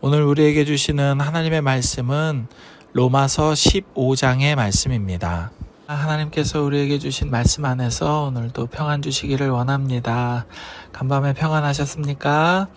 오늘 우리에게 주시는 하나님의 말씀은 로마서 15장의 말씀입니다. 하나님께서 우리에게 주신 말씀 안에서 오늘도 평안 주시기를 원합니다. 간밤에 평안하셨습니까?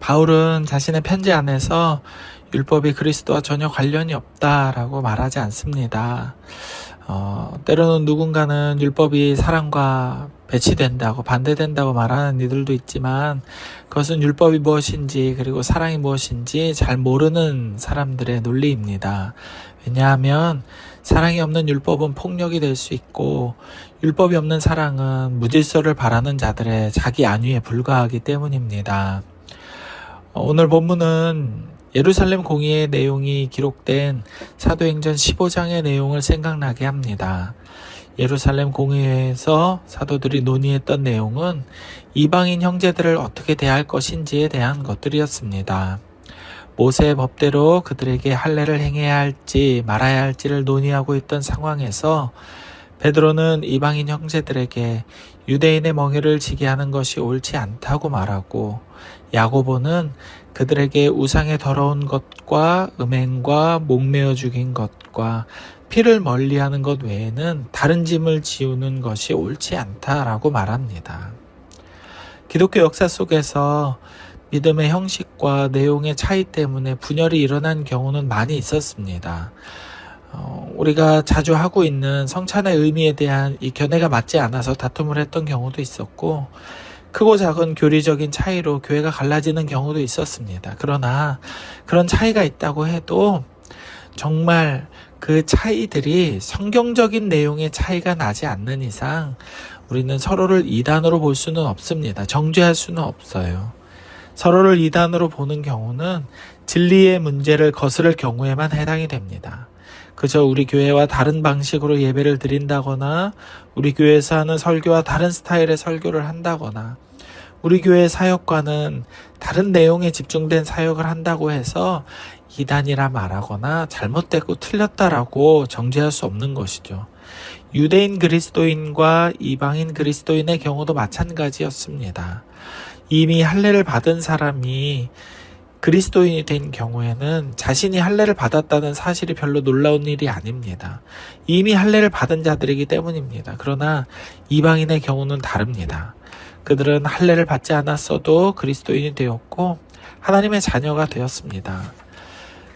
바울은 자신의 편지 안에서 율법이 그리스도와 전혀 관련이 없다라고 말하지 않습니다. 때로는 누군가는 율법이 사랑과 배치된다고 반대된다고 말하는 이들도 있지만 그것은 율법이 무엇인지 그리고 사랑이 무엇인지 잘 모르는 사람들의 논리입니다. 왜냐하면 사랑이 없는 율법은 폭력이 될 수 있고 율법이 없는 사랑은 무질서를 바라는 자들의 자기 안위에 불과하기 때문입니다. 오늘 본문은 예루살렘 공의의 내용이 기록된 사도행전 15장의 내용을 생각나게 합니다. 예루살렘 공의회에서 사도들이 논의했던 내용은 이방인 형제들을 어떻게 대할 것인지에 대한 것들이었습니다. 모세의 법대로 그들에게 할례를 행해야 할지 말아야 할지를 논의하고 있던 상황에서 베드로는 이방인 형제들에게 유대인의 멍에를 지게 하는 것이 옳지 않다고 말하고, 야고보는 그들에게 우상의 더러운 것과 음행과 목매어 죽인 것과 피를 멀리하는 것 외에는 다른 짐을 지우는 것이 옳지 않다라고 말합니다. 기독교 역사 속에서 믿음의 형식과 내용의 차이 때문에 분열이 일어난 경우는 많이 있었습니다. 우리가 자주 하고 있는 성찬의 의미에 대한 이 견해가 맞지 않아서 다툼을 했던 경우도 있었고, 크고 작은 교리적인 차이로 교회가 갈라지는 경우도 있었습니다. 그러나 그런 차이가 있다고 해도 정말 그 차이들이 성경적인 내용의 차이가 나지 않는 이상 우리는 서로를 이단으로 볼 수는 없습니다. 정죄할 수는 없어요. 서로를 이단으로 보는 경우는 진리의 문제를 거스를 경우에만 해당이 됩니다. 그저 우리 교회와 다른 방식으로 예배를 드린다거나 우리 교회에서 하는 설교와 다른 스타일의 설교를 한다거나 우리 교회 사역과는 다른 내용에 집중된 사역을 한다고 해서 이단이라 말하거나 잘못되고 틀렸다라고 정죄할 수 없는 것이죠. 유대인 그리스도인과 이방인 그리스도인의 경우도 마찬가지였습니다. 이미 할례를 받은 사람이 그리스도인이 된 경우에는 자신이 할례를 받았다는 사실이 별로 놀라운 일이 아닙니다. 이미 할례를 받은 자들이기 때문입니다. 그러나 이방인의 경우는 다릅니다. 그들은 할례를 받지 않았어도 그리스도인이 되었고 하나님의 자녀가 되었습니다.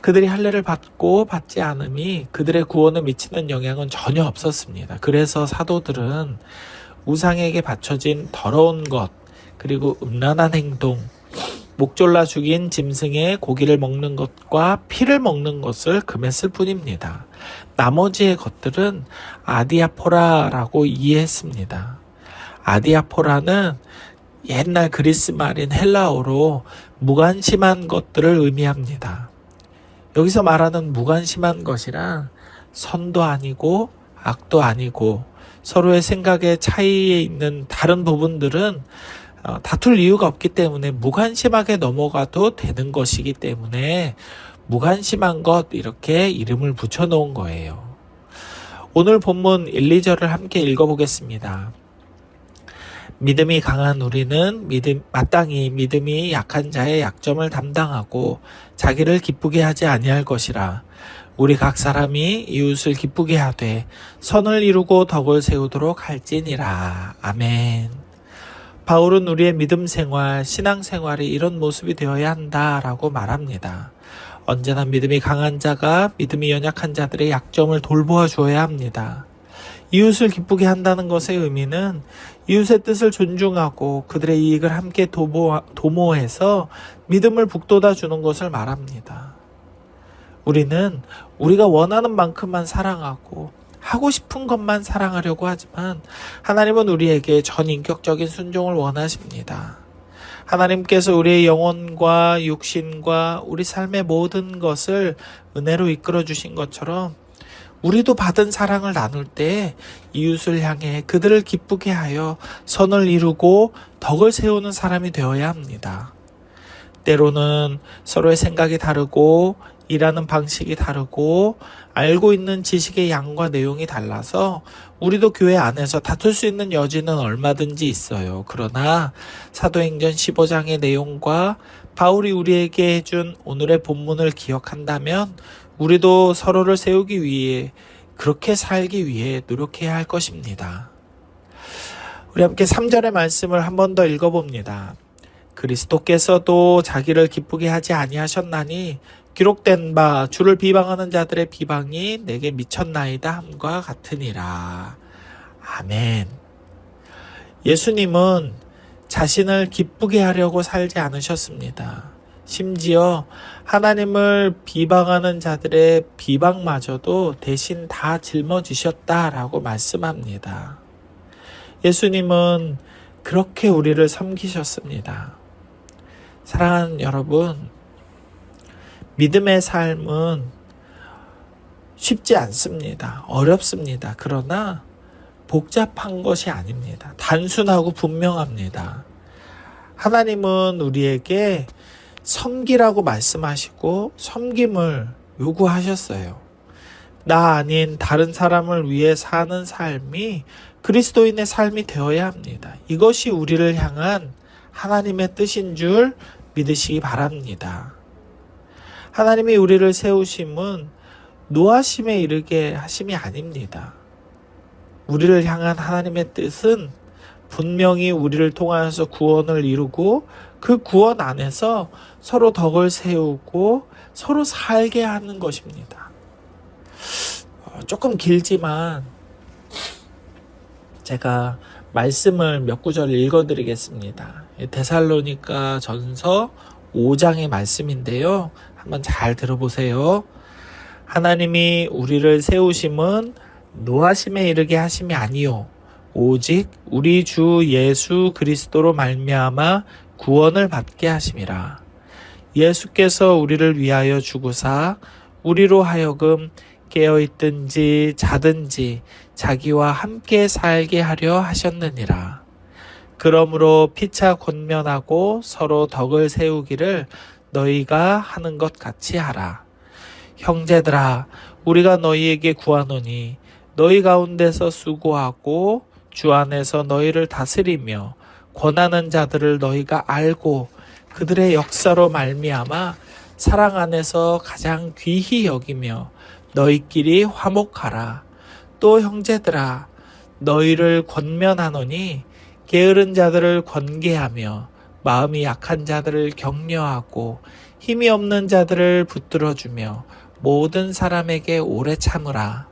그들이 할례를 받고 받지 않음이 그들의 구원에 미치는 영향은 전혀 없었습니다. 그래서 사도들은 우상에게 바쳐진 더러운 것, 그리고 음란한 행동, 목졸라 죽인 짐승의 고기를 먹는 것과 피를 먹는 것을 금했을 뿐입니다. 나머지의 것들은 아디아포라라고 이해했습니다. 아디아포라는 옛날 그리스 말인 헬라어로 무관심한 것들을 의미합니다. 여기서 말하는 무관심한 것이란 선도 아니고 악도 아니고 서로의 생각의 차이에 있는 다른 부분들은 다툴 이유가 없기 때문에 무관심하게 넘어가도 되는 것이기 때문에 무관심한 것 이렇게 이름을 붙여놓은 거예요. 오늘 본문 1, 2절을 함께 읽어보겠습니다. 믿음이 강한 우리는 마땅히 믿음이 약한 자의 약점을 담당하고 자기를 기쁘게 하지 아니할 것이라. 우리 각 사람이 이웃을 기쁘게 하되 선을 이루고 덕을 세우도록 할지니라. 아멘. 바울은 우리의 믿음 생활, 신앙 생활이 이런 모습이 되어야 한다라고 말합니다. 언제나 믿음이 강한 자가 믿음이 연약한 자들의 약점을 돌보아 주어야 합니다. 이웃을 기쁘게 한다는 것의 의미는 이웃의 뜻을 존중하고 그들의 이익을 함께 도모해서 믿음을 북돋아 주는 것을 말합니다. 우리는 우리가 원하는 만큼만 사랑하고 하고 싶은 것만 사랑하려고 하지만 하나님은 우리에게 전인격적인 순종을 원하십니다. 하나님께서 우리의 영혼과 육신과 우리 삶의 모든 것을 은혜로 이끌어 주신 것처럼 우리도 받은 사랑을 나눌 때 이웃을 향해 그들을 기쁘게 하여 선을 이루고 덕을 세우는 사람이 되어야 합니다. 때로는 서로의 생각이 다르고 일하는 방식이 다르고 알고 있는 지식의 양과 내용이 달라서 우리도 교회 안에서 다툴 수 있는 여지는 얼마든지 있어요. 그러나 사도행전 15장의 내용과 바울이 우리에게 해준 오늘의 본문을 기억한다면 우리도 서로를 세우기 위해 그렇게 살기 위해 노력해야 할 것입니다. 우리 함께 3절의 말씀을 한 번 더 읽어봅니다. 그리스도께서도 자기를 기쁘게 하지 아니하셨나니 기록된 바 주를 비방하는 자들의 비방이 내게 미쳤나이다 함과 같으니라. 아멘. 예수님은 자신을 기쁘게 하려고 살지 않으셨습니다. 심지어 하나님을 비방하는 자들의 비방마저도 대신 다 짊어지셨다라고 말씀합니다. 예수님은 그렇게 우리를 섬기셨습니다. 사랑하는 여러분, 믿음의 삶은 쉽지 않습니다. 어렵습니다. 그러나 복잡한 것이 아닙니다. 단순하고 분명합니다. 하나님은 우리에게 섬기라고 말씀하시고 섬김을 요구하셨어요. 나 아닌 다른 사람을 위해 사는 삶이 그리스도인의 삶이 되어야 합니다. 이것이 우리를 향한 하나님의 뜻인 줄 믿으시기 바랍니다. 하나님이 우리를 세우심은 노하심에 이르게 하심이 아닙니다. 우리를 향한 하나님의 뜻은 분명히 우리를 통하여서 구원을 이루고 그 구원 안에서 서로 덕을 세우고 서로 살게 하는 것입니다. 조금 길지만 제가 말씀을 몇 구절 읽어드리겠습니다. 데살로니가 전서 5장의 말씀인데요. 한번 잘 들어보세요. 하나님이 우리를 세우심은 노하심에 이르게 하심이 아니요 오직 우리 주 예수 그리스도로 말미암아 구원을 받게 하심이라. 예수께서 우리를 위하여 죽으사 우리로 하여금 깨어있든지 자든지 자기와 함께 살게 하려 하셨느니라. 그러므로 피차 권면하고 서로 덕을 세우기를 너희가 하는 것 같이 하라. 형제들아, 우리가 너희에게 구하노니 너희 가운데서 수고하고 주 안에서 너희를 다스리며 권하는 자들을 너희가 알고 그들의 역사로 말미암아 사랑 안에서 가장 귀히 여기며 너희끼리 화목하라. 또 형제들아, 너희를 권면하노니 게으른 자들을 권계하며 마음이 약한 자들을 격려하고 힘이 없는 자들을 붙들어주며 모든 사람에게 오래 참으라.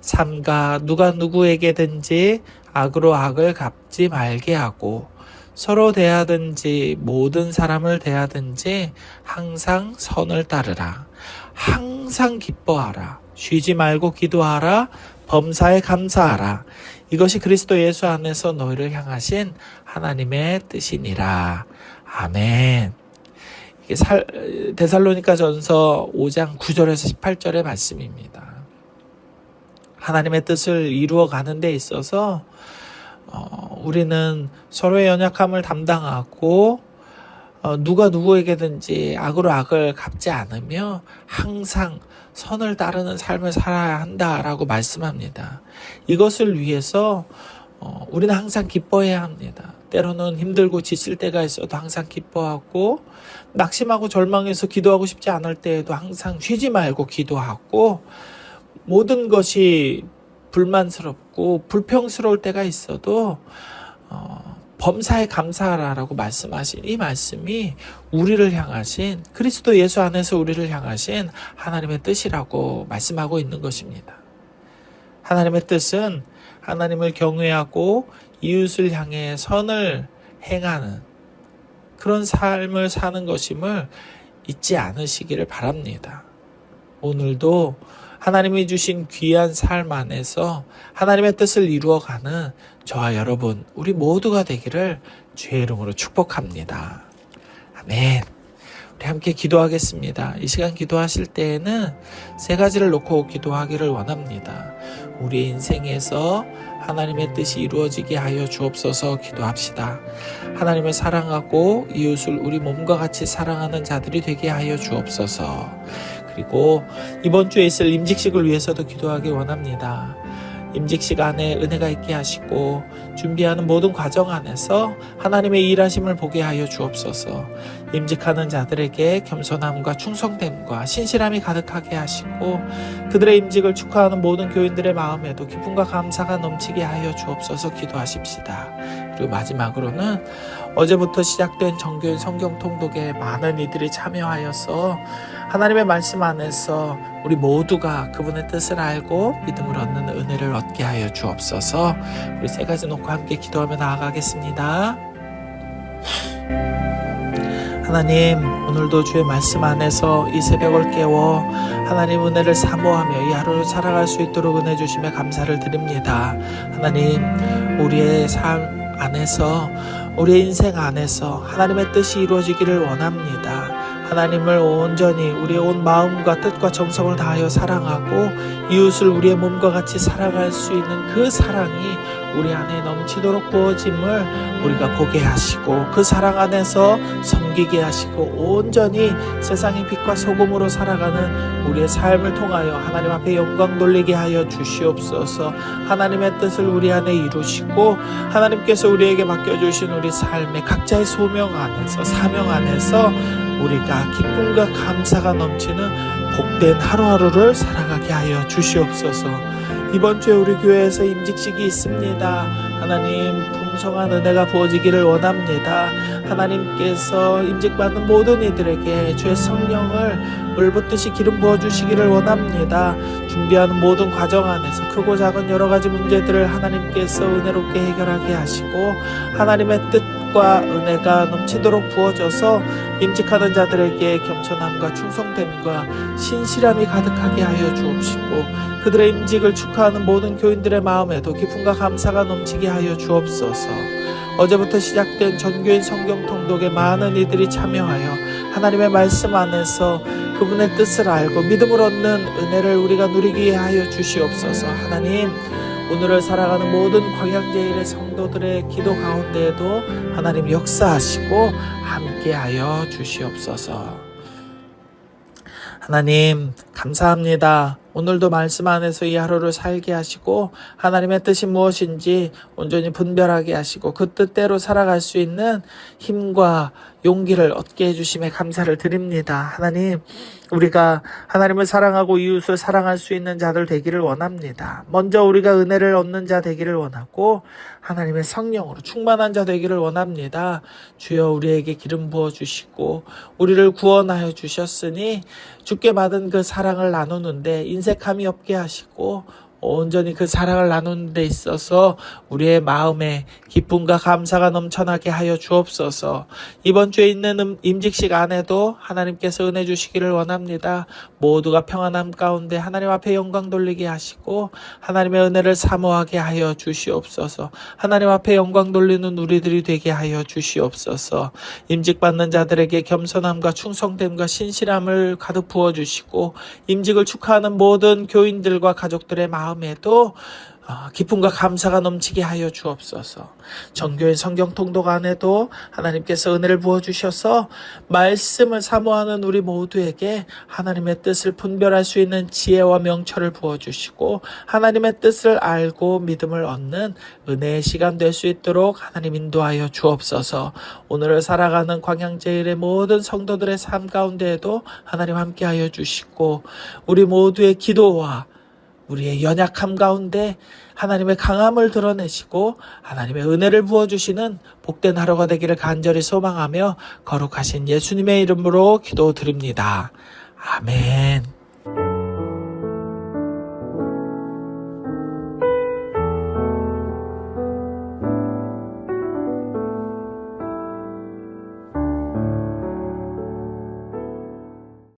삼가 누가 누구에게든지 악으로 악을 갚지 말게 하고 서로 대하든지 모든 사람을 대하든지 항상 선을 따르라. 항상 기뻐하라. 쉬지 말고 기도하라. 범사에 감사하라. 이것이 그리스도 예수 안에서 너희를 향하신 하나님의 뜻이니라. 아멘. 이게 데살로니가 전서 5장 9절에서 18절의 말씀입니다. 하나님의 뜻을 이루어 가는 데 있어서 우리는 서로의 연약함을 담당하고 누가 누구에게든지 악으로 악을 갚지 않으며 항상 선을 따르는 삶을 살아야 한다라고 말씀합니다. 이것을 위해서 우리는 항상 기뻐해야 합니다. 때로는 힘들고 지칠 때가 있어도 항상 기뻐하고 낙심하고 절망해서 기도하고 싶지 않을 때에도 항상 쉬지 말고 기도하고 모든 것이 불만스럽고 불평스러울 때가 있어도 범사에 감사하라라고 말씀하신 이 말씀이 우리를 향하신 그리스도 예수 안에서 우리를 향하신 하나님의 뜻이라고 말씀하고 있는 것입니다. 하나님의 뜻은 하나님을 경외하고 이웃을 향해 선을 행하는 그런 삶을 사는 것임을 잊지 않으시기를 바랍니다. 오늘도 하나님이 주신 귀한 삶 안에서 하나님의 뜻을 이루어가는 저와 여러분, 우리 모두가 되기를 주의 이름으로 축복합니다. 아멘. 우리 함께 기도하겠습니다. 이 시간 기도하실 때에는 세 가지를 놓고 기도하기를 원합니다. 우리 인생에서 하나님의 뜻이 이루어지게 하여 주옵소서 기도합시다. 하나님을 사랑하고 이웃을 우리 몸과 같이 사랑하는 자들이 되게 하여 주옵소서. 그리고 이번 주에 있을 임직식을 위해서도 기도하기 원합니다. 임직식 안에 은혜가 있게 하시고 준비하는 모든 과정 안에서 하나님의 일하심을 보게 하여 주옵소서. 임직하는 자들에게 겸손함과 충성됨과 신실함이 가득하게 하시고 그들의 임직을 축하하는 모든 교인들의 마음에도 기쁨과 감사가 넘치게 하여 주옵소서. 기도하십시다. 그리고 마지막으로는 어제부터 시작된 정교인 성경 통독에 많은 이들이 참여하여서 하나님의 말씀 안에서 우리 모두가 그분의 뜻을 알고 믿음을 얻는 은혜를 얻게 하여 주옵소서. 우리 세 가지 놓고 함께 기도하며 나아가겠습니다. 하나님, 오늘도 주의 말씀 안에서 이 새벽을 깨워 하나님 은혜를 사모하며 이 하루를 살아갈 수 있도록 은혜 주시며 감사를 드립니다. 하나님, 우리의 삶 안에서, 우리의 인생 안에서 하나님의 뜻이 이루어지기를 원합니다. 하나님을 온전히 우리의 온 마음과 뜻과 정성을 다하여 사랑하고 이웃을 우리의 몸과 같이 사랑할 수 있는 그 사랑이 우리 안에 넘치도록 부어짐을 우리가 보게 하시고 그 사랑 안에서 섬기게 하시고 온전히 세상의 빛과 소금으로 살아가는 우리의 삶을 통하여 하나님 앞에 영광 돌리게 하여 주시옵소서. 하나님의 뜻을 우리 안에 이루시고 하나님께서 우리에게 맡겨주신 우리 삶의 각자의 소명 안에서 사명 안에서 우리가 기쁨과 감사가 넘치는 복된 하루하루를 살아가게 하여 주시옵소서. 이번 주에 우리 교회에서 임직식이 있습니다. 하나님, 풍성한 은혜가 부어지기를 원합니다. 하나님께서 임직받는 모든 이들에게 주의 성령을 물붓듯이 기름 부어주시기를 원합니다. 준비하는 모든 과정 안에서 크고 작은 여러 가지 문제들을 하나님께서 은혜롭게 해결하게 하시고 하나님의 뜻과 은혜가 넘치도록 부어져서 임직하는 자들에게 겸손함과 충성됨과 신실함이 가득하게 하여 주옵시고 그들의 임직을 축하하는 모든 교인들의 마음에도 기쁨과 감사가 넘치게 하여 주옵소서. 어제부터 시작된 전교인 성경 통독에 많은 이들이 참여하여 하나님의 말씀 안에서 그분의 뜻을 알고 믿음을 얻는 은혜를 우리가 누리게 하여 주시옵소서. 하나님, 오늘을 살아가는 모든 광양제일의 성도들의 기도 가운데에도 하나님 역사하시고 함께하여 주시옵소서. 하나님, 감사합니다. 오늘도 말씀 안에서 이 하루를 살게 하시고 하나님의 뜻이 무엇인지 온전히 분별하게 하시고 그 뜻대로 살아갈 수 있는 힘과 용기를 얻게 해주심에 감사를 드립니다. 하나님, 우리가 하나님을 사랑하고 이웃을 사랑할 수 있는 자들 되기를 원합니다. 먼저 우리가 은혜를 얻는 자 되기를 원하고 하나님의 성령으로 충만한 자 되기를 원합니다. 주여, 우리에게 기름 부어주시고 우리를 구원하여 주셨으니 주께 받은 그 사랑을 나누는데 인색함이 없게 하시고 온전히 그 사랑을 나누는 데 있어서 우리의 마음에 기쁨과 감사가 넘쳐나게 하여 주옵소서. 이번 주에 있는 임직식 안에도 하나님께서 은혜 주시기를 원합니다. 모두가 평안함 가운데 하나님 앞에 영광 돌리게 하시고 하나님의 은혜를 사모하게 하여 주시옵소서. 하나님 앞에 영광 돌리는 우리들이 되게 하여 주시옵소서. 임직받는 자들에게 겸손함과 충성됨과 신실함을 가득 부어주시고 임직을 축하하는 모든 교인들과 가족들의 마음에도 기쁨과 감사가 넘치게 하여 주옵소서. 정교인 성경 통독 안에도 하나님께서 은혜를 부어주셔서 말씀을 사모하는 우리 모두에게 하나님의 뜻을 분별할 수 있는 지혜와 명철을 부어주시고 하나님의 뜻을 알고 믿음을 얻는 은혜의 시간 될 수 있도록 하나님 인도하여 주옵소서. 오늘을 살아가는 광양제일의 모든 성도들의 삶 가운데에도 하나님 함께하여 주시고 우리 모두의 기도와 우리의 연약함 가운데 하나님의 강함을 드러내시고 하나님의 은혜를 부어주시는 복된 하루가 되기를 간절히 소망하며 거룩하신 예수님의 이름으로 기도드립니다. 아멘.